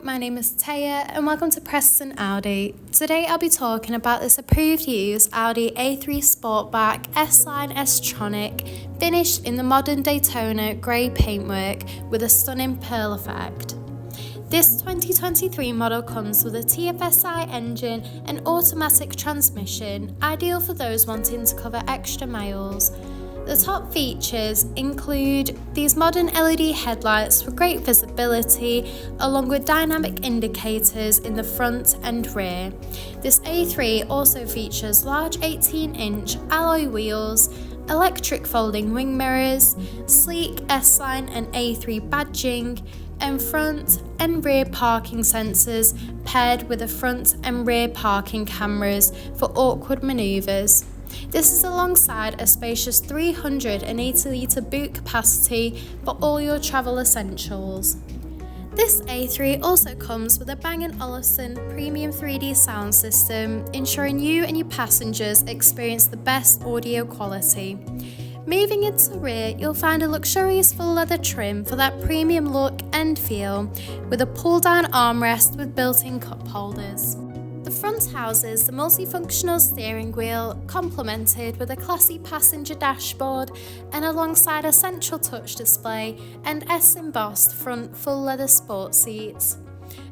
my name is Taya and welcome to Preston Audi. Today I'll be talking about this approved use Audi A3 Sportback S-Line S-tronic finished in the modern Daytona Grey paintwork with a stunning pearl effect. This 2023 model comes with a TFSI engine and automatic transmission, ideal for those wanting to cover extra miles. The top features include these modern LED headlights for great visibility, along with dynamic indicators in the front and rear. This A3 also features large 18-inch alloy wheels, electric folding wing mirrors, sleek S-Line and A3 badging, and front and rear parking sensors paired with the front and rear parking cameras for awkward manoeuvres. This is alongside a spacious 380-litre boot capacity for all your travel essentials. This A3 also comes with a Bang & Olufsen premium 3D sound system, ensuring you and your passengers experience the best audio quality. Moving into the rear, you'll find a luxurious full leather trim for that premium look and feel, with a pull-down armrest with built-in cup holders. The front houses the multifunctional steering wheel, complemented with a classy passenger dashboard and alongside a central touch display and S-embossed front full leather sport seats.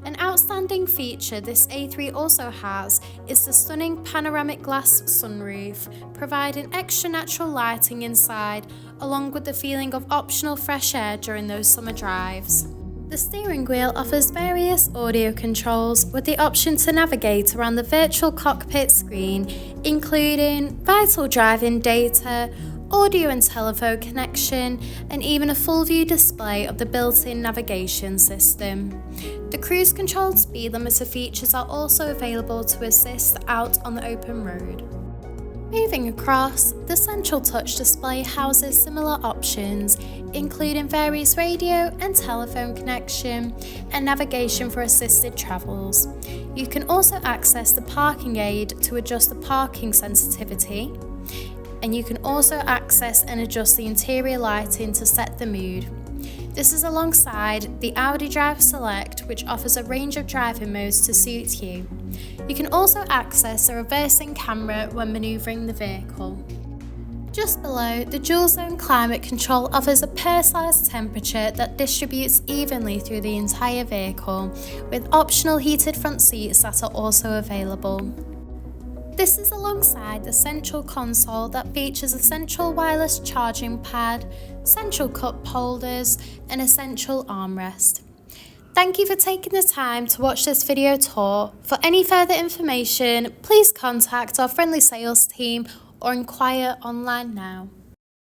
An outstanding feature this A3 also has is the stunning panoramic glass sunroof, providing extra natural lighting inside, along with the feeling of optional fresh air during those summer drives. The steering wheel offers various audio controls with the option to navigate around the virtual cockpit screen, including vital driving data, audio and telephone connection, and even a full view display of the built-in navigation system. The cruise control speed limiter features are also available to assist out on the open road. Moving across, the central touch display houses similar options, including various radio and telephone connection and navigation for assisted travels. You can also access the parking aid to adjust the parking sensitivity, and you can also access and adjust the interior lighting to set the mood. This is alongside the Audi Drive Select, which offers a range of driving modes to suit you. You can also access a reversing camera when manoeuvring the vehicle. Just below, the dual zone climate control offers a personalised temperature that distributes evenly through the entire vehicle, with optional heated front seats that are also available. This is alongside the central console that features a central wireless charging pad, central cup holders, and a central armrest. Thank you for taking the time to watch this video tour. For any further information, please contact our friendly sales team or inquire online now.